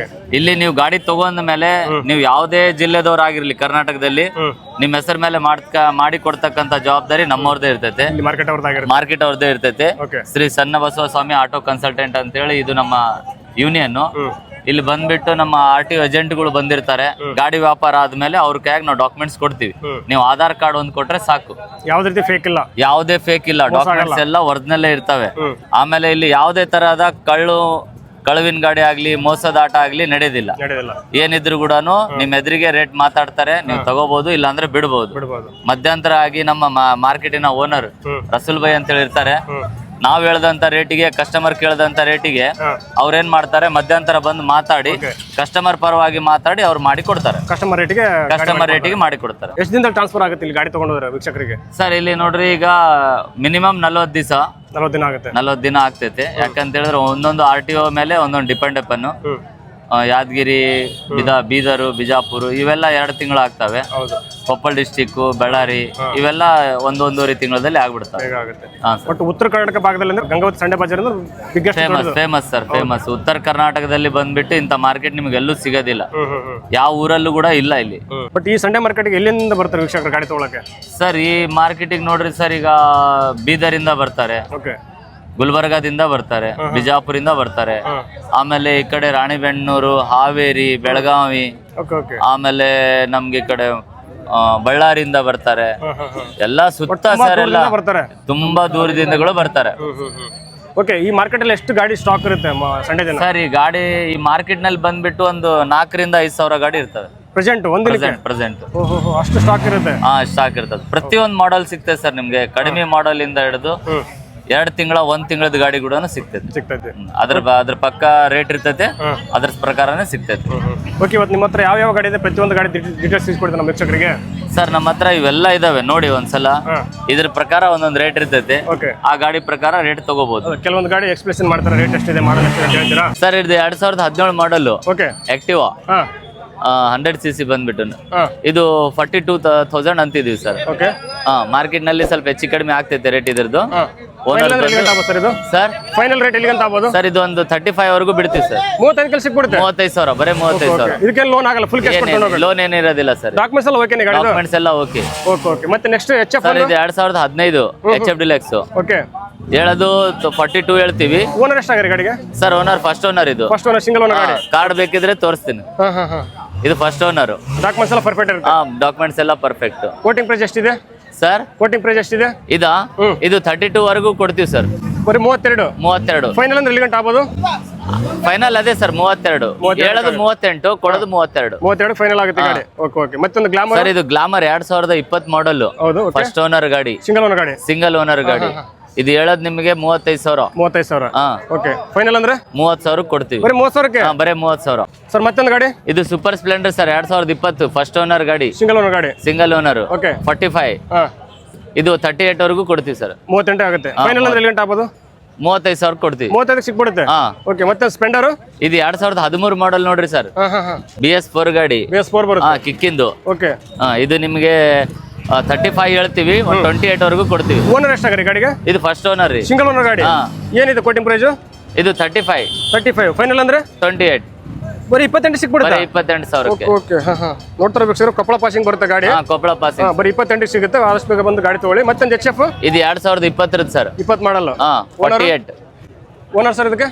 ಇಲ್ಲಿ ನೀವು ಗಾಡಿ ತಗೊಂಡ ಮೇಲೆ ನೀವು ಯಾವುದೇ ಜಿಲ್ಲೆದವ್ರಾಗಿರ್ಲಿ ಕರ್ನಾಟಕದಲ್ಲಿ ನಿಮ್ ಹೆಸರ ಮೇಲೆ ಮಾಡಿ ಕೊಡ್ತಕ್ಕಂತ ಜವಾಬ್ದಾರಿ ನಮ್ಮವ್ರದೇ ಇರ್ತೈತೆ, ಮಾರ್ಕೆಟ್ ಅವ್ರದೇ ಇರ್ತೈತೆ. ಶ್ರೀ ಸನ್ನಬಸವ ಸ್ವಾಮಿ ಆಟೋ ಕನ್ಸಲ್ಟೆಂಟ್ ಅಂತ ಹೇಳಿ ಇದು ನಮ್ಮ ಯೂನಿಯನ್. ಇಲ್ಲಿ ಬಂದ್ಬಿಟ್ಟು ನಮ್ಮ RTO ಏಜೆಂಟ್ಗಳು ಬಂದಿರ್ತಾರೆ. ಗಾಡಿ ವ್ಯಾಪಾರ ಆದ್ಮೇಲೆ ಅವ್ರ ಕೈಯಾಗ ನಾವು ಡಾಕ್ಯುಮೆಂಟ್ಸ್ ಕೊಡ್ತೀವಿ. ನೀವು ಆಧಾರ್ ಕಾರ್ಡ್ ಒಂದ್ ಕೊಟ್ರೆ ಸಾಕು. ಯಾವುದೇ ಫೇಕ್ ಇಲ್ಲ. ಯಾವುದೇ ಫೇಕ್ ಇಲ್ಲ. ಡಾಕ್ಯುಮೆಂಟ್ಸ್ ಎಲ್ಲ ಒರಿಜಿನಲ್ ಇರ್ತವೆ. ಆಮೇಲೆ ಇಲ್ಲಿ ಯಾವುದೇ ತರಹದ ಕಳುವಿನ ಗಾಡಿ ಆಗ್ಲಿ, ಮೋಸದ ಆಟ ಆಗ್ಲಿ ನಡೆಯೋದಿಲ್ಲ. ಏನಿದ್ರು ಕೂಡ ನಿಮ್ ಎದುರಿಗೆ ರೇಟ್ ಮಾತಾಡ್ತಾರೆ, ನೀವು ತಗೋಬಹುದು, ಇಲ್ಲ ಅಂದ್ರೆ ಬಿಡ್ಬಹುದು. ಮಧ್ಯಂತರ ಆಗಿ ನಮ್ಮ ಮಾರ್ಕೆಟಿನ ಓನರ್ ರಸೂಲ್ ಭಾಯ್ ಅಂತ ಹೇಳಿರ್ತಾರೆ. ನಾವ್ ಹೇಳ್ದಂತ ರೇಟಿಗೆ ಕಸ್ಟಮರ್ ಕೇಳದಂತ ರೇಟಿಗೆ ಅವ್ರೇನ್ ಮಾಡ್ತಾರೆ, ಮಧ್ಯಂತರ ಬಂದು ಮಾತಾಡಿ ಕಸ್ಟಮರ್ ಪರವಾಗಿ ಮಾತಾಡಿ ಅವ್ರು ಮಾಡಿ ಕೊಡ್ತಾರೆ. ಕಸ್ಟಮರ್ ರೇಟಿಗೆ ಮಾಡಿ ಕೊಡ್ತಾರೆ. ಎಷ್ಟು ದಿನದಲ್ಲಿ ಟ್ರಾನ್ಸ್ಫರ್ ಆಗುತ್ತೆ ಇಲ್ಲಿ ಗಾಡಿ ತಗೊಂಡ್ರೆ ವೀಕ್ಷಕರಿಗೆ? ಸರ್ ಇಲ್ಲಿ ನೋಡ್ರಿ, ಈಗ ಮಿನಿಮಮ್ 40 ದಿವಸ 40 ದಿನ ಆಗುತ್ತೆ. 40 ದಿನ ಆಗ್ತೈತೆ. ಯಾಕಂತ ಹೇಳಿದ್ರೆ ಒಂದೊಂದು RTO ಮೇಲೆ ಒಂದೊಂದು ಡಿಪೆಂಡ್ ಅಪನ್. ಯಾದಗಿರಿ ಬೀದರು ಬಿಜಾಪುರ ಇವೆಲ್ಲ 2 ತಿಂಗಳು ಆಗ್ತವೆ. ಕೊಪ್ಪಳ ಡಿಸ್ಟಿಕ್ ಬಳ್ಳಾರಿ ಇವೆಲ್ಲ ಒಂದೂವರೆ ತಿಂಗಳಲ್ಲಿ ಆಗ್ಬಿಡ್ತವೆ. ಹಾ ಸರ್. ಬಟ್ ಉತ್ತರ ಕರ್ನಾಟಕ ಭಾಗದಲ್ಲಿ ಅಂದ್ರೆ ಗಂಗಾವತಿ ಸಂಡೆ ಬಜಾರ್ ಅಂದ್ರೆ ಬಿಗ್ಗೆಸ್ಟ್ ಫೇಮಸ್ ಸರ್, ಫೇಮಸ್. ಉತ್ತರ ಕರ್ನಾಟಕದಲ್ಲಿ ಬಂದ್ಬಿಟ್ಟು ಇಂಥ ಮಾರ್ಕೆಟ್ ನಿಮ್ಗೆ ಎಲ್ಲೂ ಸಿಗೋದಿಲ್ಲ, ಯಾವ ಊರಲ್ಲೂ ಕೂಡ ಇಲ್ಲ ಇಲ್ಲಿ. ಬಟ್ ಈ ಸಂಡೆ ಮಾರ್ಕೆಟ್ಗೆ ಎಲ್ಲಿಂದ ಬರ್ತಾರೆ ವೀಕ್ಷಕರು ಗಾಡಿ ತಗೊಳಕ್ಕೆ? ಸರ್ ಈ ಮಾರ್ಕೆಟಿಗೆ ನೋಡ್ರಿ ಸರ್, ಈಗ ಬೀದರಿಂದ ಬರ್ತಾರೆ, ಓಕೆ, ಗುಲ್ಬರ್ಗಾದಿಂದ ಬರ್ತಾರೆ, ಬಿಜಾಪುರಿಂದ ಬರ್ತಾರೆ, ಆಮೇಲೆ ಈ ಕಡೆ ರಾಣಿಬೆನ್ನೂರು, ಹಾವೇರಿ, ಬೆಳಗಾವಿ, ಓಕೆ ಓಕೆ, ಆಮೇಲೆ ನಮ್ಗೆ ಈ ಕಡೆ ಬಳ್ಳಾರಿಯಿಂದ ಬರ್ತಾರೆ. ಎಲ್ಲ ಸುತ್ತ ಸರ್, ಎಲ್ಲ ಬರ್ತಾರೆ, ತುಂಬಾ ದೂರದಿಂದಗಳು ಬರ್ತಾರೆ. ಓಕೆ. ಈ ಮಾರ್ಕೆಟ್ ಅಲ್ಲಿ ಎಷ್ಟು ಗಾಡಿ ಸ್ಟಾಕ್ ಇರುತ್ತೆ ಸಂಡೆ ದಿನ? ಸರ್ ಈ ಗಾಡಿ ಈ ಮಾರ್ಕೆಟ್ ನಲ್ಲಿ ಬಂದ್ಬಿಟ್ಟು ಒಂದು 4 ರಿಂದ 5 ಸಾವಿರ ಗಾಡಿ ಇರ್ತವೆ ಪ್ರೆಸೆಂಟ್ ಒಂದಿನಕ್ಕೆ. ಪ್ರೆಸೆಂಟ್ ಅಷ್ಟು ಸ್ಟಾಕ್ ಇರುತ್ತೆ? ಹಾ, ಸ್ಟಾಕ್ ಇರ್ತದೆ. ಪ್ರತಿಯೊಂದು ಮಾಡೆಲ್ ಸಿಗ್ತದೆ ಸರ್ ನಿಮ್ಗೆ, ಕಡಿಮೆ ಮಾಡೆಲ್ ಇಂದ ಹಿಡಿದು 2 ತಿಂಗಳ 1 ತಿಂಗಳದ ಗಾಡಿ ಕೂಡ ಸಿಗ್ತೈತೆ. ಅದ್ರ ಪಕ್ಕ ರೇಟ್ ಇರ್ತೈತೆ, ಅದ್ರ ಪ್ರಕಾರನೇ ಸಿಗ್ತೈತೆ. ಓಕೆ. ಇವತ್ತು ನಿಮ್ಮ ಹತ್ರ ಯಾವ ಗಾಡಿ ಇದೆ, ಪ್ರತಿಯೊಂದು ಗಾಡಿ ಡೀಟೇಲ್ಸ್ ತಿಳಿಸ್ಕೊಡ್ತೀನಿ ನಮ್ಮ ವೀಕ್ಷಕರಿಗೆ. ಸರ್ ನಮ್ಮ ಹತ್ರ ಇವೆಲ್ಲ ಇದಾವೆ, ನೋಡಿ ಒಂದ್ಸಲ. ಇದ್ರ ಪ್ರಕಾರ ಒಂದೊಂದು ರೇಟ್ ಇರ್ತೈತೆ, ಆ ಗಾಡಿ ಪ್ರಕಾರ ರೇಟ್ ತಗೋಬಹುದು. ಕೆಲವೊಂದು ಗಾಡಿ ಎಕ್ಸ್ಪ್ರೆಷನ್ ಮಾಡ್ತಾರೆ, ರೇಟ್ ಎಷ್ಟಿದೆ, ಮಾಡಲ್ ಎಷ್ಟಿದೆ ಅಂತ ಹೇಳ್ತೀರಾ? ಸರ್ ಇದು 2017 ಮಾಡಲ್ ಓಕೆ, ಆಕ್ಟಿವಾ 100cc ಬಂದ್ಬಿಟ್ಟು ಇದು 42,000 ಅಂತಿದೀವಿ ಸರ್. ಓಕೆ. ಮಾರ್ಕೆಟ್ ನಲ್ಲಿ ಸ್ವಲ್ಪ ಹೆಚ್ಚು ಕಡಿಮೆ ಆಗ್ತೈತೆ ರೇಟ್ ಇದ್ರದ್ದು. ಸರ್ ಫೈನಲ್ ರೇಟ್ ಎಲ್ಲಿಗಂತ ಆಗ್ಬೋದು ಸರ್? ಇದು ಒಂದು 35 ವರೆಗೂ ಬಿಡ್ತೀವಿ ಸರ್. 35 ಸಿಕ್ಬಿಡುತ್ತೆ? 35,000, ಬರೀ 35,000. ಇದಕ್ಕೆ ಲೋನ್ ಆಗಲ್ಲ, ಫುಲ್ ಕ್ಯಾಶ್ ಕೊಟ್ಟು ಹೋಗೋದು? ಲೋನ್ ಏನಿರೋದಿಲ್ಲ ಸರ್. ಡಾಕ್ಯುಮೆಂಟ್ಸ್ ಎಲ್ಲ ಓಕೆ? ಡಾಕ್ಯುಮೆಂಟ್ಸ್ ಎಲ್ಲ ಓಕೆ. Okay okay. ಮತ್ತೆ ನೆಕ್ಸ್ಟ್ HF ಸರ್ ಇದು 2015 HF ಡಿಲಕ್ಸ್. ಓಕೆ. ಹೇಳೋದು 42 ಹೇಳ್ತೀವಿ. ಓನರ್ ಎಷ್ಟಾಗ್ರಿ ಗಾಡಿಗೆ? Sir owner first owner. ಇದು ಫಸ್ಟ್ ಓನರ್, ಸಿಂಗಲ್ ಓನರ್ ಗಾಡಿ. ಕಾರ್ಡ್ ಬೇಕಿದ್ರೆ ತೋರಿಸ್ತೀನಿ. ಇದು ಫಸ್ಟ್ ಓನರ್. ಡಾಕ್ಯುಮೆಂಟ್ಸ್ ಎಲ್ಲ ಪರ್ಫೆಕ್ಟ್ ಇರುತ್ತೆ? ಡಾಕ್ಯುಮೆಂಟ್ಸ್ ಎಲ್ಲ ಪರ್ಫೆಕ್ಟ್. ಕೋಟಿಂಗ್ ಪ್ರೈಸ್ ಎಷ್ಟಿದೆ ಸರ್? ಕೋಟಿಂಗ್ ಪ್ರೈಸ್ ಎಷ್ಟಿದೆ? ಇದು 32 ವರೆಗೂ ಕೊಡ್ತೀವಿ ಸರ್. ಬರೀ 32? ಫೈನಲ್ ಅಂದ್ರೆ ಎಲ್ಲಿ ಗಂಟೆ ಆಗ್ಬೋದು? ಫೈನಲ್ ಅದೇ ಸರ್ 32. ಹೇಳೋದು 38, ಕೊಡೋದು 32 ಫೈನಲ್ ಆಗುತ್ತೆ ಗಾಡಿ. Okay okay. ಮತ್ತೊಂದು ಗ್ಲಾಮರ್. ಸರ್ ಇದು ಗ್ಲಾಮರ್ 2020 ಮಾಡಲ್. ಹೌದು. ಫಸ್ಟ್ ಓನರ್ ಗಾಡಿ, ಸಿಂಗಲ್ ಓನರ್ ಗಾಡಿ. ಸಿಂಗಲ್ ಓನರ್ ಗಾಡಿ. ಇದು ಹೇಳೋದು ನಿಮಗೆ 35,000. 35,000. ಓಕೆ. ಫೈನಲ್ ಅಂದ್ರೆ 30,000 ಕೊಡ್ತೀವಿ. ಬರೀ 30,000ಕ್ಕೆ? ಬರೀ 30,000. ಸರ್ ಮತ್ತೊಂದು ಗಾಡಿ, ಇದು super Splendor sir 2020 first owner ಗಾಡಿ, ಸಿಂಗಲ್ ಓನರ್ ಗಾಡಿ. Single owner. ಓಕೆ. 45. ಇದು 38 ವರೆಗೂ ಕೊಡ್ತೀವಿ ಸರ್. 38 ಆಗುತ್ತೆ. ಫೈನಲ್ ಅಂದ್ರೆ ಎಲ್ಲಿ ಗಂಟೆ ಆಗ್ಬೋದು? 35,000 ಕೊಡ್ತೀವಿ. 35 ಸಿಕ್ಬಿಡುತ್ತೆ? ಓಕೆ. ಮತ್ತೆ ಸ್ಪೆಂಡರ್ ಇದು 2013 ಮಾಡಲ್ ನೋಡ್ರಿ ಸರ್. BS4 ಗಾಡಿ. BS4 ಬರುತ್ತೆ? ಕಿಕ್ಕಿಂದು. ಓಕೆ. ಇದು ನಿಮಗೆ 35 ಹೇಳ್ತೀವಿ, 28 ವರೆಗೂ ಕೊಡ್ತೀವಿ. ಓನರ್ ಎಷ್ಟಾಗ್ರಿ ಗಾಡಿಗೆ? ಇದು ಫಸ್ಟ್ ಓನರ್ ರೀ, ಸಿಂಗಲ್ ಓನರ್ ಗಾಡಿ. ಏನಿದೆ ಕೋಟಿಂಗ್ ಪ್ರೈಸ್? ಇದು 35. ಫೈನಲ್ ಅಂದ್ರೆ 28. ಬರೀ 28 ಸಿಕ್ಬಿಡುತ್ತೆ? 28,000. ಓಕೆ. ನೋಡ್ತಾರೆ ಬೇಕು, ಕೊಪ್ಪಳ ಪಾಸಿಂಗ್ ಬರುತ್ತೆ ಗಾಡಿ. ಕೊಪ್ಪಳ ಪಾಸಿಂಗ್. ಬರೀ 28 ಸಿಗುತ್ತೆ. ಆದಷ್ಟು ಬೇಗ ಬಂದು ಗಾಡಿ ತಗೊಳ್ಳಿ. ಮತ್ತೊಂದು HF ಇದು 2020 ಸರ್. 20 ಮಾಡಲ್. 48. ಓನರ್ ಸರ್ ಇದಕ್ಕೆ?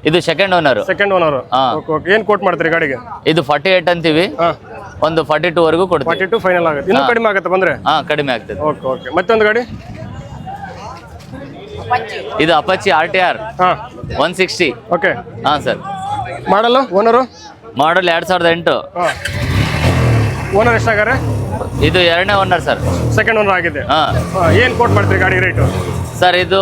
ಇದು second owner. Second owner. Okay. ಏನ್ ಕೋಟ್ ಮಾಡ್ತೀರಿ ಗಾಡಿಗೆ? ಇದು 48 ಅಂತೀವಿ, ಒಂದು 42 ವರೆಗೂ ಕೊಡ್ತೀವಿ. 42 ಫೈನಲ್ ಆಗುತ್ತೆ. ಇನ್ನೂ ಕಡಿಮೆ ಆಗುತ್ತೆ ಬಂದ್ರೆ? ಕಡಿಮೆ ಆಗ್ತದೆ. Okay okay. ಮತ್ತೊಂದು ಗಾಡಿ, ಇದು ಅಪಾಚಿ RTR 160. ಓಕೆ. ಸರ್. ಮಾಡಲ್ಲ ಓನರು? ಮಾಡಲ್ 2008. ಓನರ್ ಎಷ್ಟಾಗಾರೆ? ಇದು 2ನೇ ಓನರ್ ಸರ್. ಸೆಕೆಂಡ್ ಓನರ್ ಆಗಿದೆ. ಏನ್ ಕೋಟ್ ಮಾಡ್ತೀರಿ ಗಾಡಿ ರೇಟು? ಸರ್ ಇದು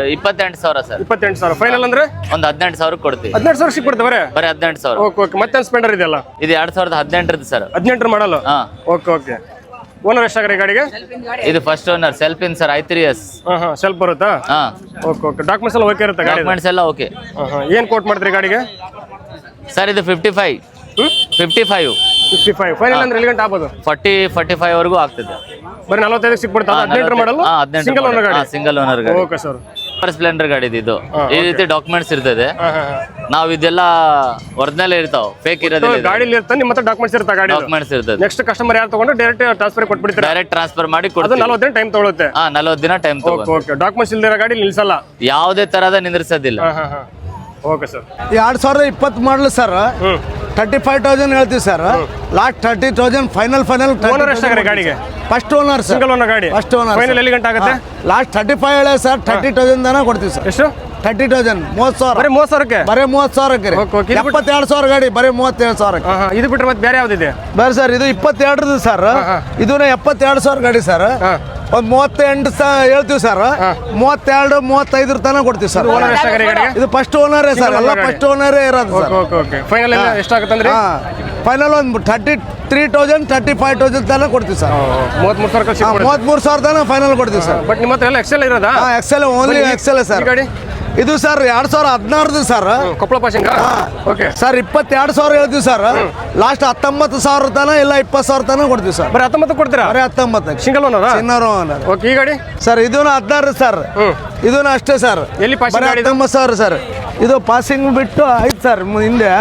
28,000 ಸರ್. 28,000. ಫೈನಲ್ ಅಂದ್ರೆ ಒಂದು 18,000 ಕೊಡ್ತೀವಿ. 18,000 ಸಿಕ್ಬಿಡ್ತವೆ ಬರೀ 18,000. Okay okay. ಮತ್ತೆ ಸ್ಪೆಂಡರ್ ಇದೆಯಲ್ಲ? ಇದು 2018 ಸರ್. 18 ಮಾಡಲ್ಲ? Okay okay. ಓನರ್ ಎಷ್ಟಾಗ್ರಿ ಗಾಡಿಗೆ? ಇದು first owner, self in sir, i3s. Self ಬರುತ್ತಾ? Okay okay. ಡಾಕ್ಯುಮೆಂಟ್ಸ್ ಎಲ್ಲ ಓಕೆ ಇರುತ್ತೆ ಗಾಡಿ? ಡಾಕ್ಯುಮೆಂಟ್ಸ್ ಎಲ್ಲ ಓಕೆ. ಏನ್ ಕೋಟ್ ಮಾಡ್ತೀರಿ ಗಾಡಿಗೆ? ಸರ್ ಇದು 55. 55. ಫೈನಲ್ ಅಂದ್ರೆ ಎಲ್ಲಿ ಗಂಟೆ ಆಗ್ಬೋದು? 40-45 ವರೆಗೂ ಆಗ್ತದೆ. ಬರೀ 45 ಸಿಕ್ಬಿಡ್ತಾ? 18 ಮಾಡಲ್ಲ? ಸಿಂಗಲ್ ಓನರ್ ಗಾಡಿ. ಸಿಂಗಲ್ ಓನರ್ ಗಾಡಿ. Okay sir. ಸ್ಪ್ಲೆಂಡರ್ ಗಾಡಿ ಇದು. ಈ ರೀತಿ ಡಾಕ್ಯುಮೆಂಟ್ಸ್ ಇರ್ತದೆ. ನಾವು ಇದೆಲ್ಲ ಒರಿಜಿನಲ್ ಇರ್ತಾವ, ಫೇಕ್ ಇರೋದಿಲ್ಲ. ಗಾಡಿಲಿ ಇರ್ತಾನೆ, ನಿಮ್ಮ ಹತ್ರ ಡಾಕ್ಯುಮೆಂಟ್ಸ್ ಇರ್ತಾ? ಗಾಡಿ ಡಾಕ್ಯುಮೆಂಟ್ಸ್ ಇರ್ತದೆ. ನೆಕ್ಸ್ಟ್ ಕಸ್ಟಮರ್ ಯಾರು ತಗೊಂಡು ಡೈರೆಕ್ಟ್ ಟ್ರಾನ್ಸ್ಫರ್ ಕೊಟ್ಬಿಡ್ತೀರಾ? ಡೈರೆಕ್ಟ್ ಟ್ರಾನ್ಸ್ಫರ್ ಮಾಡಿ ಅದು ಕೊಡ್ತೀವಿ. 40 ದಿನ ಟೈಮ್ ತಗೊಳುತ್ತೆ? 40 ದಿನ ಟೈಮ್ ತಗೊಳ್ಳುತ್ತೆ. ಓಕೆ. ಡಾಕ್ಯುಮೆಂಟ್ಸ್ ಇಲ್ದಿರೋ ಗಾಡಿ ನಿಲ್ಸಲ್ಲ? ಯಾವುದೇ ತರಹದ ನಿಂದ್ರಿಸೋದಿಲ್ಲ. Okay sir. 2020 model sir. 35,000 ಹೇಳ್ತೀವಿ ಸರ್. Last 30,000 final. ಓನರ್ ಎಷ್ಟಾಗ್ರಿ ಗಾಡಿಗೆ? First owner sir. Single owner ಗಾಡಿ. First owner. ಫೈನಲ್ ಎಲ್ಲಿ ಗಂಟೆ ಆಗುತ್ತೆ? ಲಾಸ್ಟ್ 35 ಹೇಳ ಸರ್. 30,000 ತನಕ ಕೊಡ್ತೀವಿ ಸರ್. ಎಷ್ಟು? 30,000. 30,000. ಬರೀ 30,000ಕ್ಕೆ? ಬರೀ 30,000ಕ್ಕೆ. 72,000 ಗಾಡಿ ಬರೀ 37,000. ಇದು ಬಿಟ್ರೆ ಮತ್ತೆ ಬೇರೆ ಯಾವ್ದಿದೆ? ಬೇರೆ ಸರ್ ಇದು 22 ಸರ್. ಇದನ್ನ 72,000 ಗಾಡಿ ಸರ್. ಒಂದು 38 ಹೇಳ್ತೀವಿ ಸರ್. 32-35 ತನಕ ಕೊಡ್ತೀವಿ ಸರ್. ಓನರ್ ಎಷ್ಟಾಗ್ರಿ ಗಾಡಿಗೆ? ಇದು ಫಸ್ಟ್ ಓನರೇ ಸರ್. ಎಲ್ಲ ಫಸ್ಟ್ ಓನರೇ ಇರೋದು ಸರ್. Okay okay. ಫೈನಲ್ ಎಷ್ಟಾಗುತ್ತಂದ್ರೆ? ಫೈನಲ್ ಒಂದು 33,000 35,000 ತನಕ ಕೊಡ್ತೀವಿ ಸರ್. 33,000 33,000 ತನಕ ಫೈನಲ್ ಕೊಡ್ತೀವಿ ಸರ್. ಬಟ್ ನಿಮ್ಮ ಹತ್ರ ಎಲ್ಲ ಎಕ್ಸೆಲ್ ಇರೋದಾ? Excel only Excel sir. ಗಾಡಿ ಇದು sir 2016 sir. Koppal passing. Okay sir 22,000 ಹೇಳ್ತೀವಿ ಸರ್. ಲಾಸ್ಟ್ 19,000 ತನ ಇಲ್ಲ 20,000 ತನ ಕೊಡ್ತೀವಿ ಸರ್. ಬರೀ 19 ಕೊಡ್ತೀರಾ? ಬರೀ 19 ಸಿಂಗಲ್ ಓನರ್. ಓಕೆ ಈ ಗಾಡಿ ಸರ್ ಇದೂನು 16 ಸರ್. ಇದೂನು ಅಷ್ಟೇ ಸರ್. ಎಲ್ಲಿ passing ಗಾಡಿ ಇದು? 19,000 ಸರ್. ಇದು ಪಾಸಿಂಗ್ ಬಿಟ್ಟು ಐತೆ ಸರ್ ಹಿಂದೆ.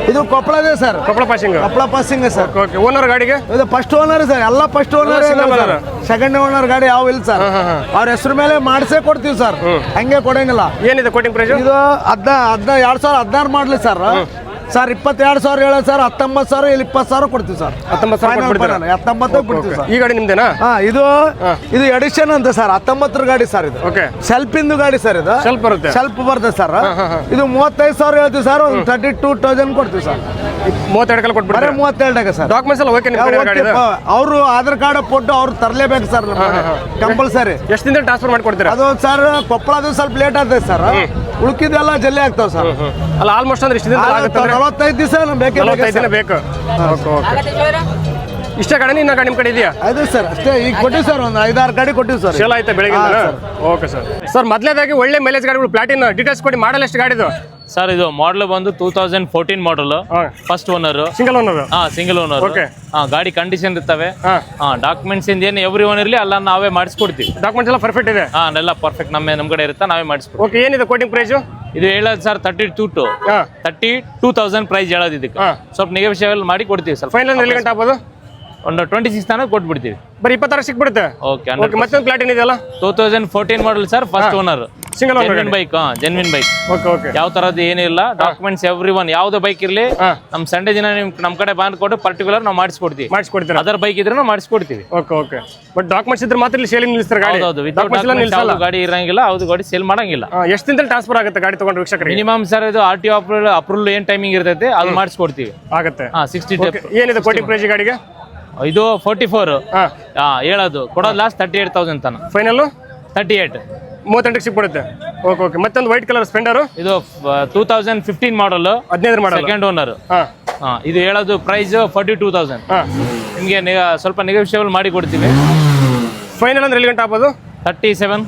ಇದು ಕೊಪ್ಪಳದೇ sir. Koppal passing. Koppal passing sir. Okay owner ಗಾಡಿಗೆ ಇದು ಫಸ್ಟ್ ಓನರ್ ಸರ್. ಎಲ್ಲ ಫಸ್ಟ್ ಓನರ್. ಸೆಕೆಂಡ್ ಓನರ್ ಗಾಡಿ ಯಾವ ಇಲ್ಲ ಸರ್. ಅವ್ರ ಹೆಸರು ಮೇಲೆ ಮಾಡಿಸೇ ಕೊಡ್ತೀವಿ ಸರ್, ಹಂಗೆ ಕೊಡಂಗಿಲ್ಲ. ಏನಿದೆ ಕೋಟಿಂಗ್ ಪ್ರೈಸ್? ಇದು 2016 ಮಾಡಲಿ ಸರ್. ಸರ್ 22,000 ಹೇಳೋದು ಸರ್. 19,000 ಇಲ್ಲಿ 20,000 ಕೊಡ್ತೀವಿ ಸರ್. 19,000 ಕೊಡ್ತೀರಾ? 19 ಕೊಡ್ತೀವಿ ಸರ್. ಈ ಗಾಡಿ ನಿಮ್ದೇನಾ? ಇದು ಎಡಿಷನ್ ಅಂತ ಸರ್. 19 ಗಾಡಿ ಸರ್. ಇದು ಓಕೆ ಸೆಲ್ಫ್ ಇಂದು ಗಾಡಿ ಸರ್. ಇದು ಸ್ವಲ್ಪ ಬರುತ್ತೆ. ಸೆಲ್ಫ್ ಬರ್ತದೆ ಸರ್. ಇದು 35,000 ಹೇಳ್ತೀವಿ ಸರ್. ಒಂದು 32,000 ಕೊಡ್ತೀವಿ ಸರ್. 32 ಕಲ್ ಬರೀ ಕೊಟ್ಬಿಡ್ತಾರೆ. 32 ಸರ್. ಡಾಕ್ಯುಮೆಂಟ್ಸ್ ಎಲ್ಲ ಓಕೆ ನಿಮ್ಮ ಗಾಡಿ? ಅವರು ಆಧಾರ್ ಕಾರ್ಡ್ ಫೋಟೋ ಅವ್ರು ತರಲೇಬೇಕು ಸರ್ ಕಂಪಲ್ಸರಿ. ಎಷ್ಟು ದಿನ ಟ್ರಾನ್ಸ್ಫರ್ ಮಾಡ್ಕೊಡ್ತೀರಾ? ಅದು ಸರ್ ಕೊಪ್ಪಳದು ಸ್ವಲ್ಪ ಲೇಟ್ ಆಗ್ತದೆ ಸರ್. ಉಳ್ಕಿದೆಲ್ಲ ಜಲ್ದಿ ಆಗ್ತಾವ ಸರ್. ಅಲ್ಲ ಆಲ್ಮೋಸ್ಟ್ ಅಂದ್ರೆ ಇಷ್ಟು ದಿನ ಆಗುತ್ತೆ. 45 ದಿವಸ ಬೇಕೇ 45 ದಿನ ಬೇಕು. Okay okay. ಇಷ್ಟ ಗಾಡಿ ಇನ್ನ ಗಾಡಿ ನಿಮ್ಮ ಕಡೆ ಇದೆಯಾ? ಅದೇ ಸರ್ ಅಷ್ಟೇ. ಈಗ ಕೊಟ್ಟಿವಿ ಸರ್. ಒಂದು 5-6 ಗಾಡಿ ಕೊಟ್ಟಿವಿ ಸರ್. ಸೇಲ್ ಆಯ್ತಾ ಬೆಳಗ್ಗೆ? Okay sir. ಸರ್ ಮೊದಲೇದಾಗಿ ಒಳ್ಳೆ ಮೈಲೇಜ್ ಗಾಡಿಗಳು ಪ್ಲಾಟಿನ್ ಡೀಟೇಲ್ಸ್ ಕೊಡಿ. ಮಾಡಲ್ ಎಷ್ಟು ಗಾಡಿದು ಸರ್? ಇದು ಮಾಡಲ್ ಬಂದು 2014 model. First owner. Single owner. Single owner. Okay. ಗಾಡಿ ಕಂಡೀಷನ್ ಇರ್ತವೆ. ಹಾ. ಡಾಕ್ಯುಮೆಂಟ್ಸ್ ಇಂದ ಏನು ಎವ್ರಿ ಒನ್ ಇರಲಿ ಎಲ್ಲ ನಾವೇ ಮಾಡಿಸ್ಕೊಡ್ತೀವಿ. ಡಾಕ್ಯುಮೆಂಟ್ಸ್ ಎಲ್ಲ ಪರ್ಫೆಕ್ಟ್ ಇದೆ? ಎಲ್ಲ ಪರ್ಫೆಕ್ಟ್ ನಮ್ಮ ಕಡೆ ಇರುತ್ತೆ, ನಾವೇ ಮಾಡಿಸ್ಕೊಡ್ತೀವಿ. ಓಕೆ ಏನಿದೆ ಕೋಟಿಂಗ್ ಪ್ರೈಸ್? ಇದು ಹೇಳೋದು ಸರ್ 32,000 ಪ್ರೈಸ್ ಹೇಳೋದು. ಇದಕ್ಕೆ ಸ್ವಲ್ಪ ನೆಗೋಷಿಯೇಬಲ್ ಮಾಡಿ ಕೊಡ್ತೀವಿ ಸರ್. ಫೈನಲ್ ಎಲ್ಲಿ ಗಂಟೆ ಆಗ್ಬೋದು? ಒಂದು 26 ತನಕ ಕೊಟ್ಬಿಡ್ತೀವಿ. ಬರೀ 26 ಸಿಕ್ಬಿಡುತ್ತೆ. ಓಕೆ. ಓಕೆ ಮತ್ತೊಂದು ಪ್ಲಾಟಿನ್ ಇದೆಯಲ್ಲ? 2014 model sir. First owner. Single owner genuine bike. Genuine bike. Okay okay. ಯಾವ ತರದ್ದು ಏನಿಲ್ಲ. ಡಾಕ್ಯುಮೆಂಟ್ಸ್ ಎವ್ರಿ ಒನ್ ಯಾವ್ದು ಬೈಕ್ ಇರಲಿ ನಮ್ಮ ಸಂಡೇ ದಿನ ನಮ್ಮ ಕಡೆ ಬಂದ್ ಕೊಟ್ಟು ಪರ್ಟಿಕ್ಯುಲರ್ ನಾವು ಮಾಡಿಸ್ಕೊಡ್ತೀವಿ. ಮಾಡಿಸ್ಕೊಡ್ತೀರಾ? ಅದರ್ ಬೈಕ್ ಇದ್ರೆ ನಾವು ಮಾಡಿಸ್ಕೊಡ್ತೀವಿ. Okay okay. ಬಟ್ ಡಾಕ್ಯುಮೆಂಟ್ಸ್ ಇದ್ರೆ ಮಾತ್ರ ಇಲ್ಲಿ ಸೇಲಿಂಗ್ ನಿಲ್ಲಿಸ್ತಾರೆ ಗಾಡಿ? ಹೌದು. ವಿತೌಟ್ ಗಾಡಿ ಇರಂಗಿಲ್ಲ, ಯಾವ್ದು ಗಾಡಿ ಸೇಲ್ ಮಾಡಂಗಿಲ್ಲ. ಎಷ್ಟು ದಿನದಲ್ಲಿ ಟ್ರಾನ್ಸ್ಫರ್ ಆಗುತ್ತೆ ಗಾಡಿ ತಗೊಂಡು ವೀಕ್ಷಕರಿಗೆ? ಮಿನಿಮಮ್ ಸರ್ ಇದು RTO ಅಪ್ರೂವಲ್ ಏನ್ ಟೈಮಿಂಗ್ ಇರ್ತೈತೆ ಅದು ಮಾಡಿಸ್ಕೊಡ್ತೀವಿ. ಆಗುತ್ತೆ. 60 ಓಕೆ. ಏನಿದೆ ಕೋಟಿಂಗ್ ಪ್ರೈಸ್ ಗಾಡಿಗೆ? ಇದು 44 ಹೇಳೋದು. ಕೊಡೋದು ಲಾಸ್ಟ್ 38,000 ತನ. ಫೈನಲ್ 38. 38 ಸಿಕ್ಬಿಡುತ್ತೆ. Okay okay. ಮತ್ತೊಂದು ವೈಟ್ ಕಲರ್ ಸ್ಪೆಂಡರ್. ಇದು 2015 ಮಾಡಲ್. 15 ಮಾಡಲ್. Second owner. ಹಾ. ಇದು ಹೇಳೋದು ಪ್ರೈಸ್ 42,000. ನಿಮಗೆ ಸ್ವಲ್ಪ ನೆಗೋಷಿಯೇಬಲ್ ಮಾಡಿ ಕೊಡ್ತೀವಿ. ಫೈನಲ್ ಅಂದ್ರೆ ಎಲ್ಲಿ ಗಂಟೆ ಆಗ್ಬೋದು? 37.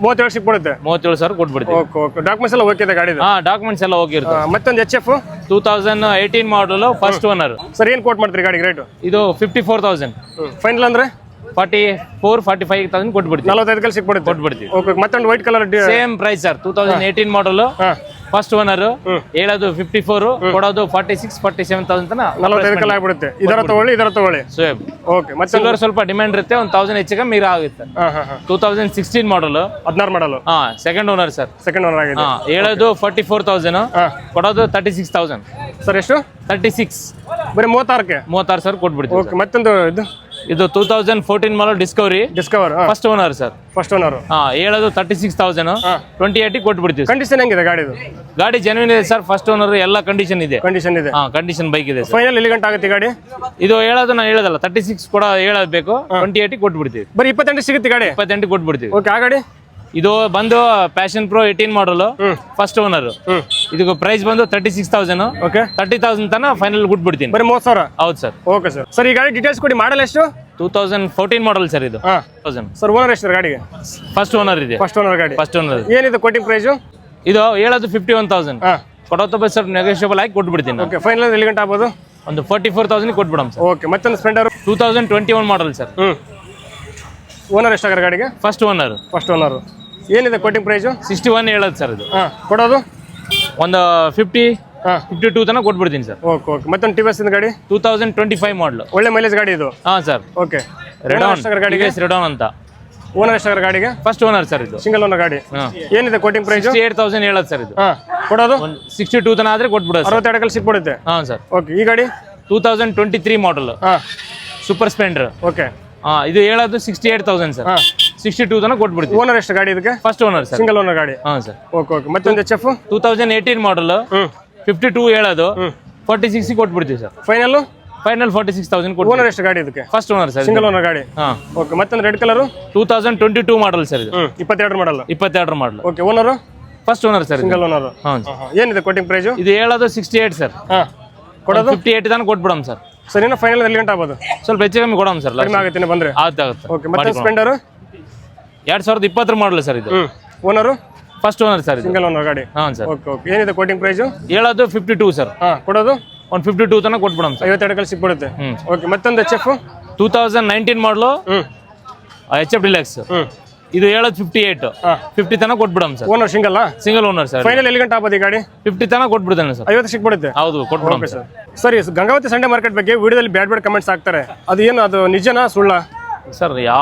37 ಸಿಕ್ಬಿಡುತ್ತೆ. 37,000 ಕೊಟ್ಬಿಡ್ತೀವಿ. Okay okay. ಡಾಕ್ಯುಮೆಂಟ್ಸ್ ಎಲ್ಲ ಓಕೆ ಇದೆ ಗಾಡಿದು? ಡಾಕ್ಯುಮೆಂಟ್ಸ್ ಎಲ್ಲ ಹೋಗಿರುತ್ತೆ. ಮತ್ತೊಂದು HF 2018 model. First owner. Sir ಏನು ಕೋಟ್ ಮಾಡ್ತೀರಿ ಗಾಡಿಗೆ ರೇಟು? ಇದು 54,000. ಫೈನಲ್ ಅಂದ್ರೆ 44,000-45,000 ಕೊಟ್ಬಿಡ್ತೀವಿ. 45 ಕಲ್ ಸಿಕ್ಬಿಡುತ್ತೆ. ಕೊಟ್ಬಿಡ್ತೀವಿ. ಓಕೆ. ಮತ್ತೊಂದು white colour same price sir. 2018 model. First owner. ಹೇಳೋದು 54, ಕೊಡೋದು 46-47,000 ತನ. 45 ಕಲ್ ಆಗ್ಬಿಡುತ್ತೆ. ಇದರ ತಗೊಳ್ಳಿ. ಸೇಮ್. ಓಕೆ. ಮತ್ತೆ ಸಿಲ್ವರ್ ಸ್ವಲ್ಪ ಡಿಮ್ಯಾಂಡ್ ಇರುತ್ತೆ. 1,000 ಹೆಚ್ಚಿಗೆ ಮೀರ ಆಗುತ್ತೆ. 2016 ಮಾಡಲ್. 16 ಮಾಡಲು. Second owner sir. Second owner ಆಗಿದೆ. ಹೇಳೋದು 44,000. ಕೊಡೋದು 36,000. ಸರ್ ಎಷ್ಟು? 36. ಬರೀ 36ಕ್ಕೆ? 36,000 ಕೊಟ್ಬಿಡ್ತೀವಿ. ಓಕೆ. ಮತ್ತೊಂದು ಇದು 2014 model Discovery. First owner sir. First owner. ಹೇಳೋದು 36,000. 28 ಕೊಟ್ಬಿಡ್ತೀವಿ. ಕಂಡೀಷನ್ ಹೆಂಗಿದೆ ಗಾಡಿದು? ಗಾಡಿ ಜೆನ್ವಿನ್ ಇದೆ ಸರ್. ಫಸ್ಟ್ ಓನರ್ ಎಲ್ಲ ಕಂಡೀಷನ್ ಇದೆ. ಕಂಡೀಷನ್ ಇದೆ. ಕಂಡೀಷನ್ ಬೈಕ್ ಇದೆ. ಫೈನಲ್ ಎಲ್ಲಿ ಗಂಟೆ ಆಗುತ್ತೆ ಗಾಡಿ? ಇದು ಹೇಳೋದು ನಾನು ಹೇಳೋದಲ್ಲ 36 ಕೂಡ ಹೇಳಬೇಕು. 28 ಕೊಟ್ಬಿಡ್ತೀವಿ. ಬರೀ 28 ಸಿಗುತ್ತೆ ಗಾಡಿ? 28 ಕೊಟ್ಬಿಡ್ತೀವಿ. ಓಕೆ. ಆ ಗಾಡಿ ಇದು ಬಂದು Passion Pro 18 model. First owner. ಇದಕ್ಕೆ ಪ್ರೈಸ್ ಬಂದು 36,000. ಓಕೆ. 30,000 ತನ ಫೈನಲ್ ಕೊಟ್ಬಿಡ್ತೀನಿ. ಬರೀ 30,000? ಹೌದು ಸರ್. Okay sir. ಸರ್ ಈ ಗಾಡಿ ಡೀಟೇಲ್ಸ್ ಕೊಡಿ. ಮಾಡಲ್ ಎಷ್ಟು? 2014 ಮಾಡಲ್ ಸರ್ ಇದು. 1000. ಸರ್ ಓನರ್ ಎಷ್ಟು ಗಾಡಿಗೆ? ಫಸ್ಟ್ ಓನರ್ ಇದೆ. ಫಸ್ಟ್ ಓನರ್ ಗಾಡಿ. First owner. ಏನಿದೆ ಕೋಟಿಂಗ್ ಪ್ರೈಸ್? ಇದು ಹೇಳೋದು 51,000. ಕೊಡೋದು ಸರ್ ನೆಗೋಷಿಯಬಲ್ ಆಗಿ ಕೊಟ್ಬಿಡ್ತೀನಿ. ಓಕೆ. ಫೈನಲ್ ಎಲ್ಲಿ ಗಂಟೆ ಆಗ್ಬೋದು? ಒಂದು 44,000 ಕೊಟ್ಬಿಡಮ್ ಸರ್. ಓಕೆ. ಮತ್ತೊಂದು ಸ್ಪೆಂಡರ್ 2021 ಮಾಡಲ್ ಸರ್. ಓನರ್ ಎಷ್ಟಾಗ ಗಾಡಿಗೆ? First owner. First owner. ಏನಿದೆ ಕೋಟಿಂಗ್ ಪ್ರೈಸ್? 61 ಹೇಳೋದು ಸರ್ ಇದು. ಕೊಡೋದು ಒಂದು 52 ತನಕ ಕೊಟ್ಬಿಡ್ತೀನಿ ಸರ್. Okay okay. ಮತ್ತೊಂದು TVS ಗಾಡಿ 2025 ಮಾಡಲ್. ಒಳ್ಳೆ ಮೈಲೇಜ್ ಗಾಡಿ ಇದು? ಸರ್. ಓಕೆ. ಗಾಡಿಗೆ ರೆಡಾನ್ ಅಂತ. ಓನರ್ ಎಷ್ಟಾಗ ಗಾಡಿಗೆ? ಫಸ್ಟ್ ಓನರ್ ಸರ್ ಇದು. ಸಿಂಗಲ್ ಓನರ್ ಗಾಡಿ. ಏನಿದೆ ಕೋಟಿಂಗ್ ಪ್ರೈಸ್? 68,000 ಹೇಳೋದು ಸರ್ ಇದು. ಕೊಡೋದು 62 ತನ ಆದ್ರೆ ಕೊಟ್ಬಿಡೋದು. 62 ಕಲ್ ಸಿಕ್ಬಿಡುತ್ತೆ. ಸರ್. ಓಕೆ. ಈ ಗಾಡಿ 2023 ಮಾಡಲ್. Super Splendor. ಓಕೆ. ಇದು ಹೇಳೋದು 68,000 ಸರ್. 62 ತನಕ ಕೊಟ್ಬಿಡ್ತೀವಿ. ಓನರ್ ಎಷ್ಟು ಗಾಡಿ ಇದಕ್ಕೆ? First owner sir. Single owner ಗಾಡಿ. ಸರ್. Okay okay. ಮತ್ತೊಂದು HF 2018 ಮಾಡಲ್. 52 ಹೇಳೋದು 46 ಕೊಟ್ಬಿಡ್ತೀವಿ ಸರ್. ಫೈನಲ್ 46,000 ಕೊಟ್ಟು. ಓನರ್ ಎಷ್ಟು ಗಾಡಿ ಇದಕ್ಕೆ? First owner sir. Single owner ಗಾಡಿ. ಓಕೆ. ಮತ್ತೊಂದು ರೆಡ್ ಕಲರ್ 2022 ಮಾಡಲ್ ಸರ್ ಇದು. 22 model. 22 model. Okay. Owner first owner sir. Single owner. ಏನಿದೆ ಕೋಟಿಂಗ್ ಪ್ರೈಸ್? ಇದು ಹೇಳೋದು 68 ಸರ್. ಕೊಡೋದು 58 ತನಕ ಕೊಟ್ಬಿಡಮ್ ಸರ್. ಸರ್ ಇನ್ನು ಫೈನಲ್ ಎಲ್ಲಿ ಗಂಟೆ ಆಗ್ಬೋದು? ಸ್ವಲ್ಪ ಹೆಚ್ಚು ಕಮ್ಮಿ ಕೊಡಮ್ ಸರ್. ಕಡಿಮೆ ಆಗುತ್ತೆ ಬಂದ್ರೆ? ಆಗುತ್ತೆ. ಓಕೆ. ಮತ್ತೆ ಸ್ಪೆಂಡರ್ 2020 ಮಾಡಲ್ ಸರ್ ಇದು. ಓನರು ಫಸ್ಟ್ ಓನರ್ ಸರ್ ಇದು. ಸಿಂಗಲ್ ಓನರ್ ಗಾಡಿ. ಹಾಂ ಸರ್. Okay okay. ಏನಿದೆ ಕೋಟಿಂಗ್ ಪ್ರೈಸು? ಹೇಳೋದು 52 ಸರ್. ಹಾಂ, ಕೊಡೋದು ಒಂದು 52 ತನಕ ಕೊಟ್ಬಿಡಮ್ ಸರ್. 52 ಕಲ್ ಸಿಕ್ಬಿಡುತ್ತೆ. ಓಕೆ. ಮತ್ತೊಂದು HF 2019 ಮಾಡಲು HF ಡಿಲಕ್ಸ್. ಇದು ಹೇಳೋದು 58, 50 ತನಕ ಕೊಟ್ಬಿಡಮ್ sir. Owner single owner sir. Final ಎಲ್ಲಿ ಗಂಟೆ ಆಗ್ಬೋದು ಈ ಗಾಡಿ? 50 ತನಕ ಕೊಟ್ಬಿಡ್ತಾನೆ ಸರ್. 50 ಸಿಕ್ಬಿಡುತ್ತೆ. ಹೌದು, ಕೊಟ್ಬಿಡಮ್ ಸರ್. ಸರಿ, ಗಂಗಾವತಿ ಸಂಡೆ ಮಾರ್ಕೆಟ್ ಬಗ್ಗೆ ವಿಡಿಯೋದಲ್ಲಿ ಬ್ಯಾಡ್ ಕಮೆಂಟ್ಸ್ ಹಾಕ್ತಾರೆ, ಅದು ಏನು, ಅದು ನಿಜನಾ ಸುಳ್ಳ? ಸರ್,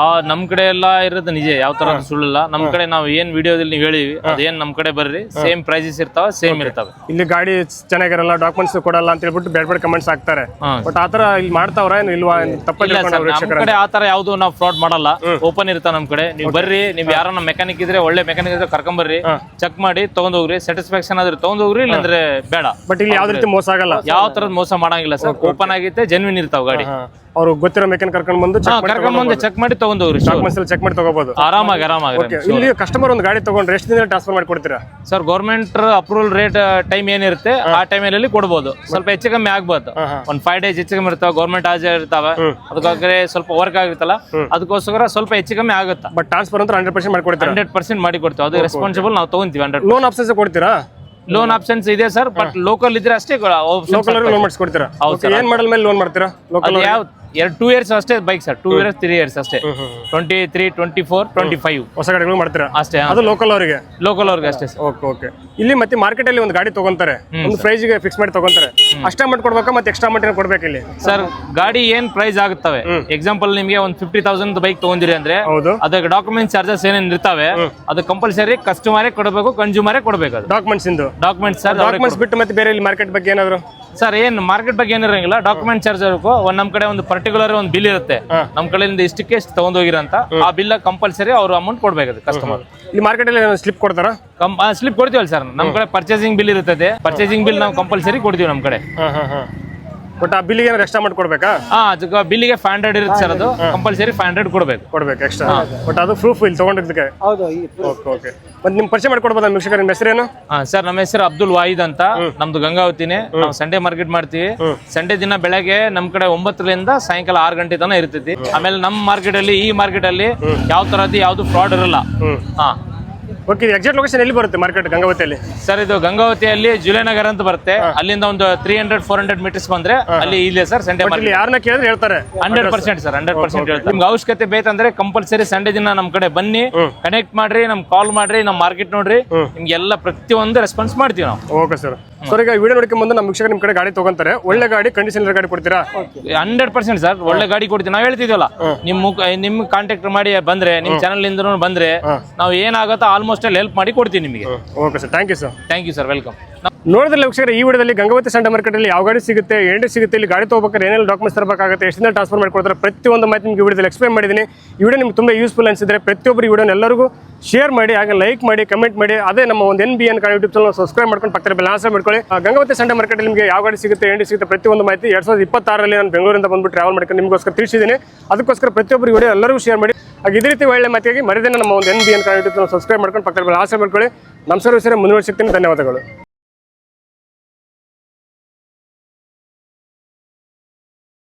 ನಮ್ ಕಡೆ ಎಲ್ಲ ಇರೋದು ನಿಜ, ಯಾವ ತರ ಸುಳ್ಳಿಲ್ಲ. ನಮ್ ಕಡೆ ನಾವು ಏನ್ ವಿಡಿಯೋದಲ್ಲಿ ನೀವು ಹೇಳಿವಿ ಅದೇನ್ ನಮ್ ಕಡೆ ಬರ್ರಿ, ಸೇಮ್ ಪ್ರೈಸಸ್ ಇರ್ತಾವ, ಸೇಮ್ ಇರ್ತಾವೆ. ಇಲ್ಲಿ ಗಾಡಿ ಚೆನ್ನಾಗಿರಲ್ಲ, ಡಾಕ್ಯುಮೆಂಟ್ಸ್ ಕೊಡಲ್ಲ ಅಂತ ಹೇಳ್ಬಿಟ್ಟು ಬ್ಯಾಡ್ ಕಮೆಂಟ್ಸ್ ಹಾಕ್ತಾರೆ. ಬಟ್ ಆತರ ಇಲ್ಲಿ ಮಾಡ್ತಾವ್ರ ಏನು ಇಲ್ವಾ? ತಪ್ಪಲ್ಲ ಸರ್, ನಮ್ ಕಡೆ ಆತರ ಯಾವ್ದು ನಾವು ಫ್ರಾಡ್ ಮಾಡಲ್ಲ. ಓಪನ್ ಇರ್ತಾವ ನಮ್ ಕಡೆ. ನೀವು ಬರ್ರಿ, ನೀವು ಯಾರನ್ನ ಮೆಕ್ಯಾನಿಕ್ ಇದ್ರೆ, ಒಳ್ಳೆ ಮೆಕ್ಯಾನಿಕ್ ಇದ್ರೆ ಕರ್ಕೊಂಡ್ ಬರ್ರಿ, ಚೆಕ್ ಮಾಡಿ ತಗೊಂಡ್ ಹೋಗ್ರಿ. ಸ್ಯಾಟಿಸ್ಫ್ಯಾಕ್ಷನ್ ಆದ್ರೆ ತಗೊಂಡ್ ಹೋಗ್ರಿ, ಇಲ್ಲಾಂದ್ರೆ ಬೇಡ. ಬಟ್ ಇಲ್ಲಿ ಯಾವ್ದು ರೀತಿ ಮೋಸ ಆಗಲ್ಲ, ಯಾವ ತರದ ಮೋಸ ಮಾಡಂಗಿಲ್ಲ ಸರ್. ಓಪನ್ ಆಗೈತೆ, ಜೆನ್ವಿನ್ ಇರ್ತಾವ ಗಾಡಿ. ಅವ್ರು ಗೊತ್ತಿರೋ ಮೆಕ್ಯಾನಿಕ್ ಕರ್ಕೊಂಡ್ ಬಂದು ಚೆಕ್ ಮಾಡಿ ತಗೊಂಡ್ ಹೋಗ್ರಿ, ಚೆಕ್ ಮಾಡಿ ತಗೋಬಹುದು ಆರಾಮಾಗಿ. ಇಲ್ಲಿ ಕಸ್ಟಮರ್ ಒಂದು ಗಾಡಿ ತಗೊಂಡ್ರೆ ಎಷ್ಟು ದಿನ ಟ್ರಾನ್ಸ್ಫರ್ ಮಾಡಿ ಕೊಡ್ತೀರಾ sir? Government approval rate time ಏನಿರುತ್ತೆ ಆ ಟೈಮಲ್ಲಿ ಕೊಡ್ಬೋದು. ಸ್ವಲ್ಪ ಹೆಚ್ಚು ಕಮ್ಮಿ ಆಗ್ಬೋದು. ಒಂದ್ 5 ಡೇಸ್ ಹೆಚ್ಚು ಕಮ್ಮಿ ಇರ್ತಾವ, ಗೌರ್ಮೆಂಟ್ ಹಾಜರ್ ಇರ್ತಾವ. ಅದಕ್ಕಾದ್ರೆ ಸ್ವಲ್ಪ ವರ್ಕ್ ಆಗುತ್ತಲ್ಲ, ಅದಕ್ಕೋಸ್ಕರ ಸ್ವಲ್ಪ ಹೆಚ್ಚು ಕಮ್ಮಿ ಆಗುತ್ತೆ. ಬಟ್ ಟ್ರಾನ್ಸ್ಫರ್ ಅಂತ 100% ಮಾಡಿ ಕೊಡ್ತೀರಾ? 100% ಮಾಡಿ ಕೊಡ್ತೀವಿ. ಅದು ರೆಸ್ಪಾನ್ಸಿಬಲ್ ನಾವು ತಗೊಂತೀವಿ. 100%. ಲೋನ್ ಆಪ್ಷನ್ಸ್ ಕೊಡ್ತೀರಾ? ಲೋನ್ ಆಪ್ಷನ್ಸ್ ಇದೆ ಸರ್, ಬಟ್ ಲೋಕಲ್ ಇದ್ರೆ ಅಷ್ಟೇ. ಲೋಕಲ್ ಲೋನ್ ಮಾಡಿಸ್ಕೊಡ್ತೀರಾ? ಏನ್ ಮಾಡಲ್ ಮೇಲೆ ಲೋನ್ ಮಾಡ್ತೀರಾ? ಲೋಕಲ್ 2 years ಅಷ್ಟೇ ಬೈಕ್ ಸರ್. 2 years 3 years ಅಷ್ಟೇ. 23, 24, 25 ಹೊಸ ಗಾಡಿಗಳು ಮಾಡ್ತೀರಾ ಅಷ್ಟೇ. ಅದು ಲೋಕಲ್ ಅವರಿಗೆ ಅಷ್ಟೇ ಸರ್. Okay okay. ಇಲ್ಲಿ ಮತ್ತೆ ಮಾರ್ಕೆಟ್ ಅಲ್ಲಿ ಒಂದು ಗಾಡಿ ತಗೊಂತಾರೆ, ಒಂದು ಪ್ರೈಸ್ ಗೆ ಫಿಕ್ಸ್ ಮಾಡಿ ತಗೊಂತಾರೆ. ಅಷ್ಟೇ ಅಮೌಂಟ್ ಕೊಡ್ಬೇಕಾ ಮತ್ತೆ ಎಕ್ಸ್ಟ್ರಾ ಅಮೌಂಟ್ ಏನೋ ಕೊಡ್ಬೇಕು ಇಲ್ಲಿ? ಸರ್, ಗಾಡಿ ಏನ್ ಪ್ರೈಸ್ ಆಗುತ್ತವೆ, ಎಕ್ಸಾಂಪಲ್ ನಿಮಗೆ ಒಂದು 50,000 ಬೈಕ್ ತಗೊಂಡಿರಿ ಅಂದ್ರೆ ಅದಕ್ಕೆ ಡಾಕ್ಯುಮೆಂಟ್ ಚಾರ್ಜಸ್ ಏನೇನ್ ಇರ್ತಾವೆ ಅದು ಕಂಪಲ್ಸರಿ ಕಸ್ಟಮರೇ ಕೊಡಬೇಕು, ಕನ್ಸ್ಯೂಮರೇ ಕೊಡಬೇಕು. ಅದು ಡಾಕ್ಯುಮೆಂಟ್ಸ್ ಸರ್. ಡಾಕ್ಯುಮೆಂಟ್ಸ್ ಬಿಟ್ಟು ಮತ್ತೆ ಬೇರೆ ಇಲ್ಲಿ ಮಾರ್ಕೆಟ್ ಬಗ್ಗೆ ಏನಾದ್ರು? ಸರ್, ಏನ್ ಮಾರ್ಕೆಟ್ ಬಗ್ಗೆ ಏನಿರಂಗಿಲ್ಲ. ಡಾಕ್ಯುಮೆಂಟ್ ಚಾರ್ಜ್ ನಮ್ ಕಡೆ ಒಂದು ಪರ್ಟಿಕ್ಯುಲರ್ ಒಂದು ಬಿಲ್ ಇರುತ್ತೆ. ನಮ್ ಕಡೆಯಿಂದ ಇಷ್ಟಕ್ಕೆ ತಗೊಂಡ್ ಹೋಗಿರಂತ ಆ ಬಿಲ್ ಕಂಪಲ್ಸರಿ ಅವ್ರು ಅಮೌಂಟ್ ಕೊಡ್ಬೇಕು ಕಸ್ಟಮರ್. ಈ ಮಾರ್ಕೆಟ್ ಅಲ್ಲಿ ಸ್ಲಿಪ್ ಕೊಡ್ತಾರ? ಸ್ಲಿಪ್ ಕೊಡ್ತೀವಲ್ಲ ಸರ್. ನಮ್ ಕಡೆ ಪರ್ಚೇಸಿಂಗ್ ಬಿಲ್ ಇರ್ತದೆ. ಪರ್ಚೇಸಿಂಗ್ ಬಿಲ್ ನಾವು ಕಂಪಲ್ಸರಿ ಕೊಡ್ತೀವಿ ನಮ್ ಕಡೆ. ಬಟ್ ಆ ಬಿಲ್ಲಿಗೆ ಏನಾದ್ರು ಎಕ್ಸ್ಟ್ರಾ ಮಾಡಿ ಕೊಡ್ಬೇಕಾ? ಅದಕ್ಕೆ ಬಿಲ್ಲಿಗೆ 500 ಇರುತ್ತೆ ಸರ್. ಅದು ಕಂಪಲ್ಸರಿ 500 ಕೊಡ್ಬೇಕು ಎಕ್ಸ್ಟ್ರಾ. ಬಟ್ ಅದು ಪ್ರೂಫ್ ಇಲ್ಲಿ ತಗೊಂಡಿದ್ದಕ್ಕೆ. Okay okay. ಮತ್ತೆ ನಿಮ್ ಪರಿಚಯ ಮಾಡ್ಕೊಡ್ಬೋದಾ ವೀಕ್ಷಕರ? ನಿಮ್ಮ ಹೆಸರೇನು? ಸರ್, ನಮ್ಮ ಹೆಸರು ಅಬ್ದುಲ್ ವಾಹಿದ್ ಅಂತ. ನಮ್ದು ಗಂಗಾವತಿನೇ. ನಾವು ಸಂಡೇ ಮಾರ್ಕೆಟ್ ಮಾಡ್ತೀವಿ. ಸಂಡೇ ದಿನ ಬೆಳಗ್ಗೆ ನಮ್ ಕಡೆ 9ರಿಂದ ಸಾಯಂಕಾಲ 6 ಗಂಟೆ ತನಕ ಇರ್ತೈತಿ. ಆಮೇಲೆ ನಮ್ಮ ಮಾರ್ಕೆಟ್ ಅಲ್ಲಿ, ಈ ಮಾರ್ಕೆಟ್ ಅಲ್ಲಿ ಯಾವ ತರದ್ದು ಯಾವ್ದು ಫ್ರಾಡ್ ಇರಲ್ಲ. ಓಕೆ. ಎಕ್ಸಾಕ್ಟ್ ಲೊಕೇಶನ್ ಎಲ್ಲಿ ಬರುತ್ತೆ ಮಾರ್ಕೆಟ್ ಗಂಗಾವತಿಯಲ್ಲಿ? ಸರ್, ಇದು ಗಂಗಾವತಿಯಲ್ಲಿ ಜುಲೇನಗರ್ ಅಂತ ಬರುತ್ತೆ. ಅಲ್ಲಿಂದ ಒಂದು 300-400 ಮೀಟರ್ಸ್ ಬಂದ್ರೆ ಅಲ್ಲಿ ಇದೆ ಸರ್ ಸಂಡೇ ಮಾರ್ಕೆಟ್. ಯಾರನ್ನ ಕೇಳಿದ್ರೆ ಹೇಳ್ತಾರೆ 100% ಸರ್. 100% ಹೇಳ್ತಾರೆ. ನಿಮ್ಗೆ ಅವಶ್ಯಕತೆ ಬೇಕಂದ್ರೆ ಕಂಪಲ್ಸರಿ ಸಂಡೇ ದಿನ ನಮ್ ಕಡೆ ಬನ್ನಿ, ಕನೆಕ್ಟ್ ಮಾಡ್ರಿ, ನಮ್ ಕಾಲ್ ಮಾಡ್ರಿ, ನಮ್ ಮಾರ್ಕೆಟ್ ನೋಡ್ರಿ. ನಿಮ್ಗೆಲ್ಲ ಪ್ರತಿಯೊಂದು ರೆಸ್ಪಾನ್ಸ್ ಮಾಡ್ತೀವಿ ನಾವು. Okay sir. ಸರ್, ಈಗ ವಿಡಿಯೋ ನೋಡ್ಕೊಂಡ್ ಬಂದು ನಮ್ಮ ವೀಕ್ಷಕರು ನಿಮ್ ಕಡೆ ಗಾಡಿ ತಗೊಂತಾರೆ, ಒಳ್ಳೆ ಗಾಡಿ, ಕಂಡೀಷನ್ ಗಾಡಿ ಕೊಡ್ತೀರಾ? 100% ಸರ್, ಒಳ್ಳೆ ಗಾಡಿ ಕೊಡ್ತೀವಿ. ನಾವ್ ಹೇಳ್ತಿದ್ವಲ್ಲ, ನಿಮ್ ಕಾಂಟ್ಯಾಕ್ಟ್ ಮಾಡಿ ಬಂದ್ರೆ, ನಿಮ್ ಚಾನಲ್ ಇಂದ ಬಂದ್ರೆ ನಾವು ಏನಾಗುತ್ತೋ ಆಲ್ಮೋಸ್ಟ್ ಅಲ್ಲಿ ಹೆಲ್ಪ್ ಮಾಡಿ ಕೊಡ್ತೀವಿ ನಿಮಗೆ. Okay sir, thank you sir. Welcome. ನೋಡಿದ್ರೆ ವೀಕ್ಷಕರ, ಈ ವಿಡಿಯೋದಲ್ಲಿ ಗಂಗಾವತಿ ಸಂಡೆ ಮಾರ್ಕೆಟ್ ಅಲ್ಲಿ ಯಾವ ಗಾಡಿ ಸಿಗುತ್ತೆ, ಏನೇ ಸಿಗುತ್ತೆ, ಇಲ್ಲಿ ಗಾಡಿ ತಗೋಬೇಕಾದ್ರೆ ಏನೆಲ್ಲ ಡಾಕ್ಯುಮೆಂಟ್ಸ್ ತರಬೇಕಾಗುತ್ತೆ, ಎಷ್ಟು ದಿನ ಟ್ರಾನ್ಸ್ಫರ್ ಮಾಡಿಕೊಡ್ತಾರೆ, ಪ್ರತಿಯೊಂದು ಮಾಹಿತಿ ನಿಮಗೆ ವಿಡಿಯೋದಲ್ಲಿ ಎಕ್ಸ್ಪ್ಲೇನ್ ಮಾಡಿದ್ದೀನಿ. ಈ ವಿಡಿಯೋ ನಿಮ್ಗೆ ತುಂಬ ಯೂಸ್ಫುಲ್ ಅನಿಸಿದ್ರೆ ಪ್ರತಿಯೊಬ್ಬರು ಈ ವಿಡಿಯೋನ ಎಲ್ಲರಿಗೂ ಶೇರ್ ಮಾಡಿ, ಹಾಗೆ ಲೈಕ್ ಮಾಡಿ, ಕಮೆಂಟ್ ಮಾಡಿ. ಅದೇ ನಮ್ಮ ಒಂದು NBN ಯೂಟ್ಯೂಬ್ ಚಾನಲ್ ಸಬ್ಸ್ಕ್ರೈಬ್ ಮಾಡ್ಕೊಂಡು ಪಕ್ಕದಲ್ಲಿ ಬೆಲ್ ಆನ್ಸರ್ ಮಾಡ್ಕೊಳ್ಳಿ. ಗಂಗಾವತಿ ಸಂಡೆ ಮಾರ್ಕೆಟ್ ನಿಮಗೆ ಯಾವ ಗಾಡಿ ಸಿಗುತ್ತೆ, ಏನೇ ಸಿಗುತ್ತೆ, ಪ್ರತಿಯೊಂದು ಮಾಹಿತಿ 2026ರಲ್ಲಿ ನಾನು ಬೆಂಗಳೂರಿಂದ ಬಂದ್ಬಿಟ್ಟು ಟ್ರಾವೆಲ್ ಮಾಡ್ಕೊಂಡು ನಿಮಗೋಸ್ಕರ ತಿಳಿಸಿದ್ದೀನಿ. ಅದಕ್ಕೋಸ್ಕರ ಪ್ರತಿಯೊಬ್ಬರು ವಿಡಿಯೋ ಎಲ್ಲರಿಗೂ ಶೇರ್ ಮಾಡಿ. ಹಾಗೆ ಇದೇ ರೀತಿ ಒಳ್ಳೆ ಮಾತಿಗೆ ಮರಿದೇನೆ ನಮ್ಮ ಒಂದು NBN ಯೂಟ್ಯೂಬ್ ಚಾನಲ್ ಸಬ್ಸ್ಕ್ರೈಬ್ ಮಾಡ್ಕೊಂಡು ಪಕ್ಕದಲ್ಲಿ ಬೆಲ್ ಆನ್ಸರ್ ಮಾಡ್ಕೊಳ್ಳಿ. ನಮ್ಮ ಸರ್ವಿಸರೇ ಮುಂದುವರಿಸಿರ್ತೀನಿ. ಧನ್ಯವಾದಗಳು.